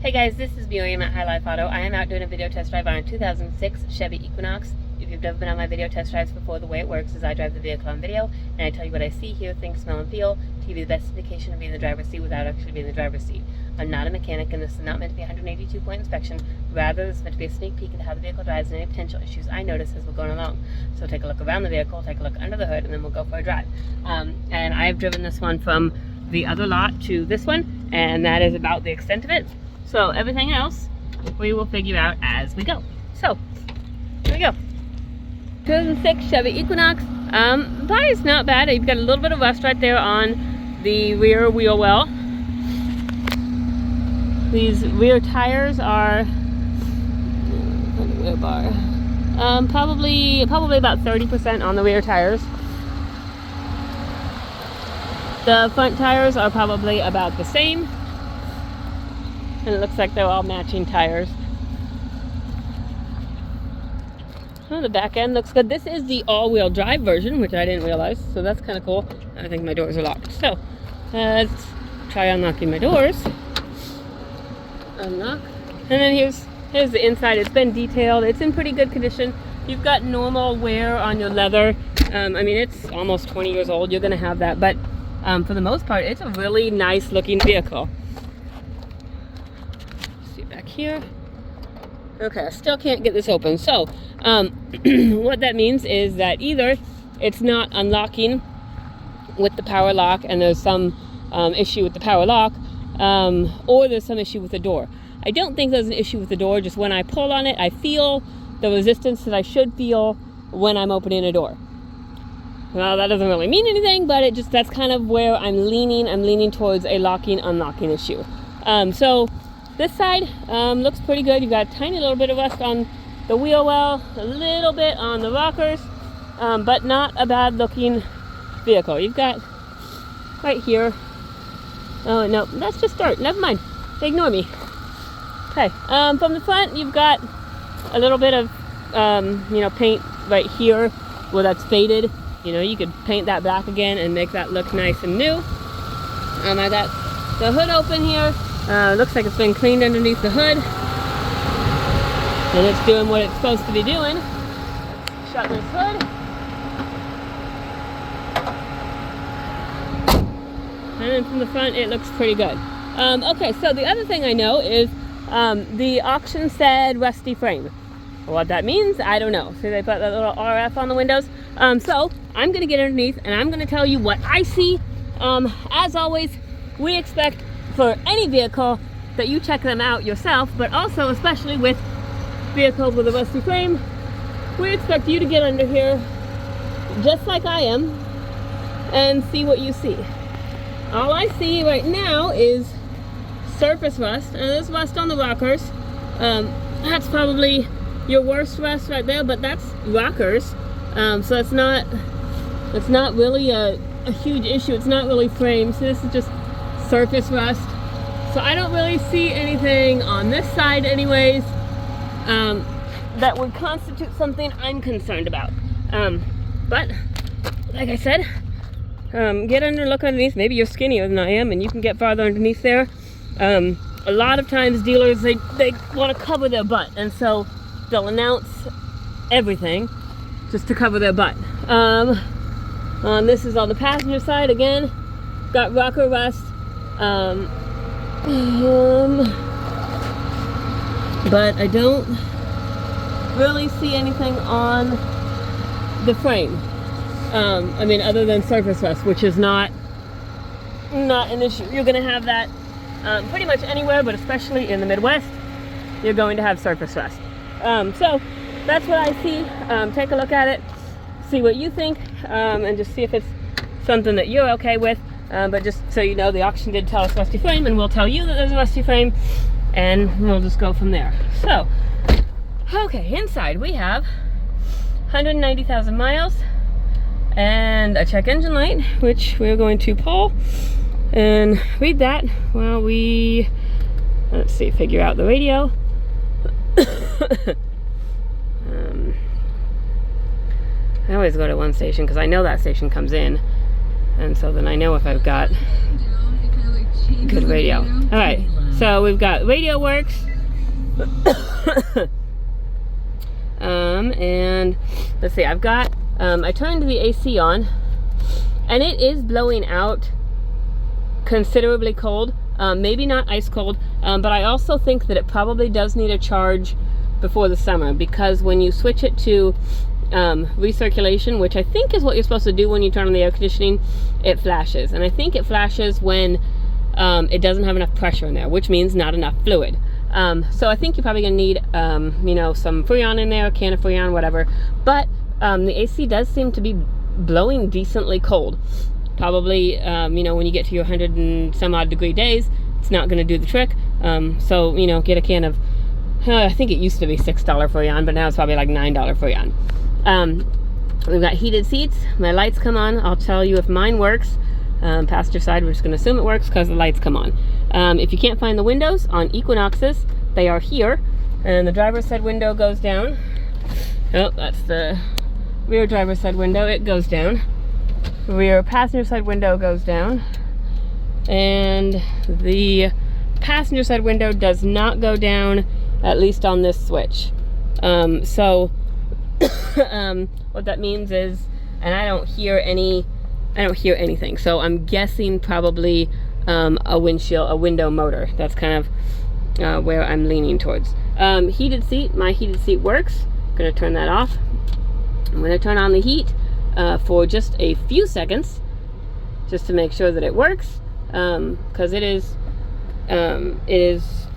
Hey guys, this is Miriam at High Life Auto. I am out doing a video test drive on a 2006 Chevy Equinox. If you've never been on my video test drives before, the way it works is I drive the vehicle on video and I tell you what I see, hear, think, smell, and feel to give you the best indication of being in the driver's seat without actually being in the driver's seat. I'm not a mechanic and this is not meant to be a 182-point inspection. Rather, it's meant to be a sneak peek into how the vehicle drives and any potential issues I notice as we're going along. So take a look around the vehicle, take a look under the hood, and then we'll go for a drive. And I have driven this one from the other lot to this one, and that is about the extent of it. So everything else we will figure out as we go. So here we go. 2006 Chevy Equinox. Body's not bad. You've got a little bit of rust right there on the rear wheel well. These rear tires are wheel bar. Probably about 30% on the rear tires. The front tires are probably about the same. And it looks like they're all matching tires. Oh, the back end looks good. This is the all-wheel drive version, which I didn't realize, so that's kind of cool. I think my doors are locked. So, let's try unlocking my doors. Unlock. And then here's the inside. It's been detailed. It's in pretty good condition. You've got normal wear on your leather. I mean, it's almost 20 years old. You're going to have that. But for the most part, it's a really nice-looking vehicle. Here. Okay, I still can't get this open. So, what that means is that either it's not unlocking with the power lock and there's some issue with the power lock, or there's some issue with the door. I don't think there's an issue with the door, just when I pull on it, I feel the resistance that I should feel when I'm opening a door. Well, that doesn't really mean anything, but that's kind of where I'm leaning. I'm leaning towards a unlocking issue. So, this side looks pretty good. You've got a tiny little bit of rust on the wheel well, a little bit on the rockers, but not a bad looking vehicle. You've got right here, oh no, that's just dirt, never mind, ignore me. Okay, from the front you've got a little bit of paint right here where that's faded. You could paint that back again and make that look nice and new. I got the hood open here. Looks like it's been cleaned underneath the hood. And it's doing what it's supposed to be doing. Shut this hood. And then from the front, it looks pretty good. Okay, so the other thing I know is the auction said rusty frame. What that means, I don't know. See, they put that little RF on the windows. So I'm going to get underneath and I'm going to tell you what I see. As always, we expect for any vehicle that you check them out yourself, but also especially with vehicles with a rusty frame, we expect you to get under here just like I am and see what you see. All I see right now is surface rust, and there's rust on the rockers. That's probably your worst rust right there, but that's rockers, so it's not really a huge issue. It's not really frame, so this is just surface rust. So I don't really see anything on this side anyways that would constitute something I'm concerned about. But like I said, get under, look underneath. Maybe you're skinnier than I am and you can get farther underneath there. A lot of times dealers, they want to cover their butt, and so they'll announce everything just to cover their butt. This is on the passenger side again. Got rocker rust. But I don't really see anything on the frame. I mean, other than surface rust, which is not an issue. You're going to have that pretty much anywhere, but especially in the Midwest, you're going to have surface rust. So that's what I see. Take a look at it, see what you think, and just see if it's something that you're okay with. But just so you know, the auction did tell us rusty frame, and we'll tell you that there's a rusty frame, and we'll just go from there. So, okay, inside we have 190,000 miles, and a check engine light, which we're going to pull and read that while we, let's see, figure out the radio. I always go to one station because I know that station comes in. And so then I know if I've got good radio. Alright, so So we've got radio works. And let's see, I've got, I turned the AC on, and it is blowing out considerably cold. Maybe not ice cold, but I also think that it probably does need a charge before the summer, because when you switch it to recirculation, which I think is what you're supposed to do when you turn on the air conditioning, it flashes. And I think it flashes when it doesn't have enough pressure in there, which means not enough fluid. So I think you're probably gonna need, you know, some Freon in there, a can of Freon, whatever. But the AC does seem to be blowing decently cold. Probably, you know, when you get to your 100 and some odd degree days, it's not gonna do the trick. So, you know, get a can of, I think it used to be $6 Freon, but now it's probably like $9 Freon. We've got heated seats. My lights come on. I'll tell you if mine works. Passenger side, we're just gonna assume it works because the lights come on. If you can't find the windows on Equinoxes, they are here, and the driver's side window goes down. Oh, that's the rear driver's side window. It goes down. Rear passenger side window goes down, and the passenger side window does not go down, at least on this switch. So what that means is, and I don't hear anything, so I'm guessing probably a window motor. That's kind of where I'm leaning towards. Heated seat, my heated seat works. I'm gonna turn that off. I'm gonna turn on the heat for just a few seconds, just to make sure that it works, because it is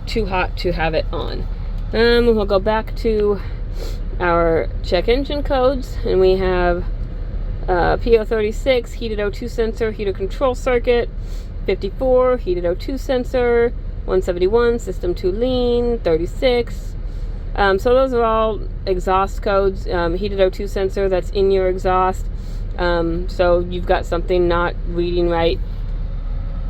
too hot to have it on. We'll go back to our check engine codes, and we have PO36, heated O2 sensor, heater control circuit, 54, heated O2 sensor, 171, system 2 lean, 36. So those are all exhaust codes. Heated O2 sensor, that's in your exhaust. So you've got something not reading right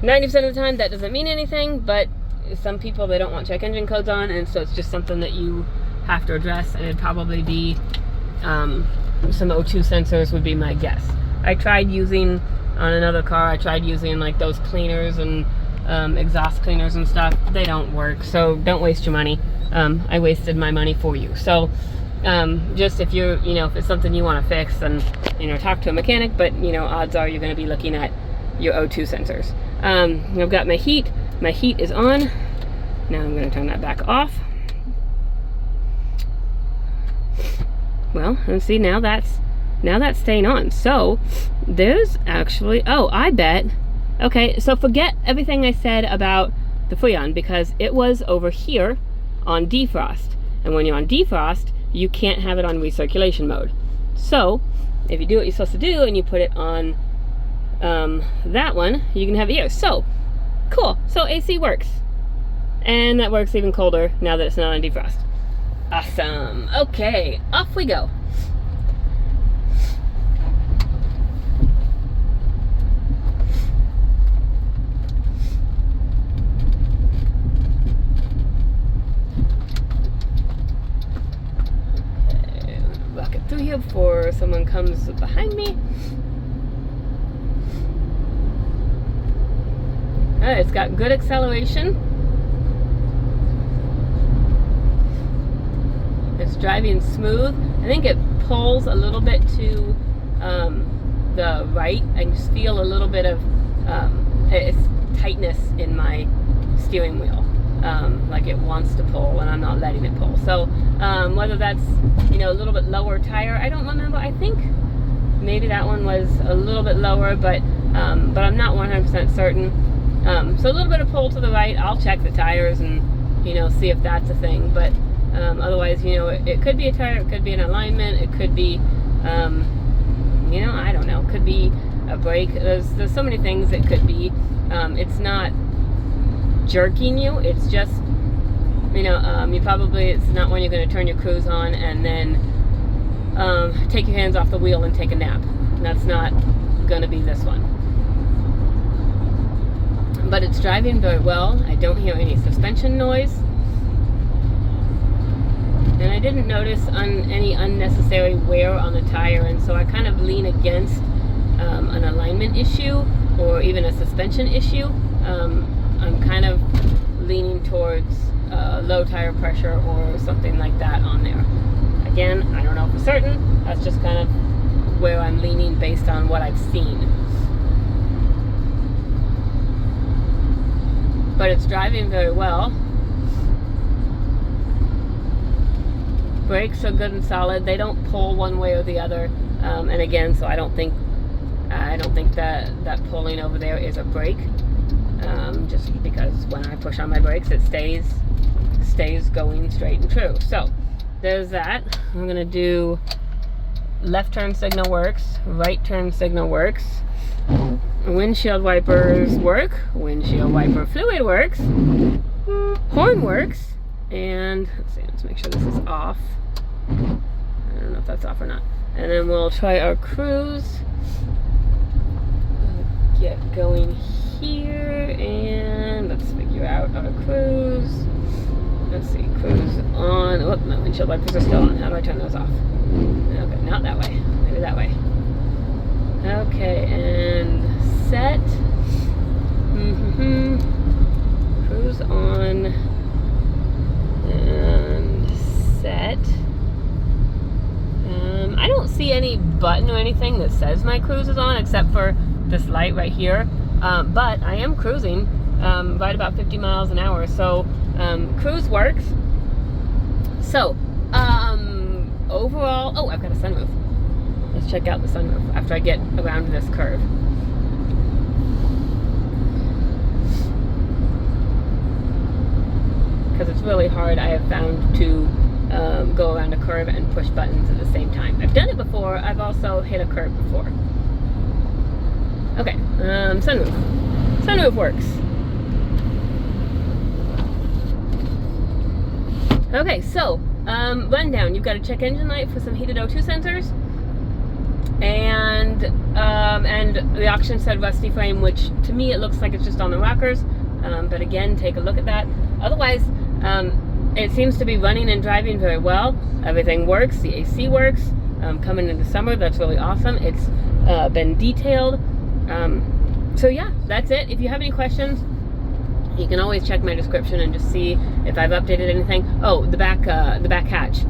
90% of the time. That doesn't mean anything, but some people, they don't want check engine codes on, and so it's just something that you have to address, and it'd probably be some O2 sensors would be my guess. I tried using, on another car, I tried using like those cleaners and exhaust cleaners and stuff. They don't work, so don't waste your money. I wasted my money for you. So just if you're, you know, if it's something you want to fix, then, you know, talk to a mechanic, but, you know, odds are you're going to be looking at your O2 sensors. I've got my heat. My heat is on. Now I'm going to turn that back off. Well, and see, now that's staying on. So there's actually, oh, I bet, okay, so forget everything I said about the Freon, because it was over here on defrost, and when you're on defrost, you can't have it on recirculation mode. So if you do what you're supposed to do and you put it on that one, you can have it here. So cool. So AC works, and that works even colder now that it's not on defrost. Awesome. Okay, off we go. Okay, walk it through here before someone comes behind me. Alright, it's got good acceleration. It's driving smooth. I think it pulls a little bit to the right. I just feel a little bit of it's tightness in my steering wheel, like it wants to pull and I'm not letting it pull. So whether that's, you know, a little bit lower tire, I don't remember. I think maybe that one was a little bit lower, but I'm not 100% certain. So a little bit of pull to the right. I'll check the tires and, you know, see if that's a thing, but otherwise, you know, it could be a tire, it could be an alignment, it could be, you know, I don't know, it could be a brake. There's so many things it could be. It's not jerking you, it's just, you know, it's not when you're going to turn your cruise on and then take your hands off the wheel and take a nap. That's not going to be this one. But it's driving very well. I don't hear any suspension noise. And I didn't notice any unnecessary wear on the tire, and so I kind of lean against an alignment issue or even a suspension issue. I'm kind of leaning towards towards low tire pressure or something like that on there. Again, I don't know for certain. That's just kind of where I'm leaning based on what I've seen. But it's driving very well. Brakes are good and solid. They don't pull one way or the other. And again, so I don't think that pulling over there is a brake. Just because when I push on my brakes, it stays going straight and true. So there's that. I'm gonna do left turn signal works, right turn signal works, windshield wipers work, windshield wiper fluid works, horn works, and let's make sure this is off. I don't know if that's off or not. And then we'll try our cruise. Get going here, and let's figure out our cruise. Let's see, cruise on. Oh, my windshield wipers are still on. How do I turn those off? Okay, not that way. Maybe that way. Okay, and set. Cruise on. And set. I don't see any button or anything that says my cruise is on, except for this light right here. But I am cruising right about 50 miles an hour, so cruise works. So overall, oh, I've got a sunroof. Let's check out the sunroof after I get around this curve. Because it's really hard, I have found, to go around a curve and push buttons at the same time. I've done it before. I've also hit a curve before. Okay, sunroof. Sunroof works. Okay, so rundown. You've got a check engine light for some heated O2 sensors, and the auction said rusty frame, which to me it looks like it's just on the rockers. But again, take a look at that. Otherwise, it seems to be running and driving very well. Everything works. The AC works. Coming into summer, that's really awesome. It's been detailed. So yeah, that's it. If you have any questions, you can always check my description and just see if I've updated anything. Oh, the back hatch.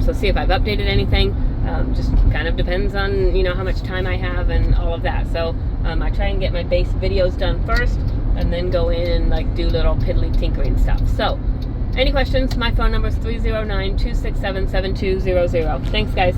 So see if I've updated anything. Just kind of depends on, you know, how much time I have and all of that. So I try and get my base videos done first, and then go in and like do little piddly tinkering stuff. So any questions? My phone number is 309-267-7200. Thanks, guys.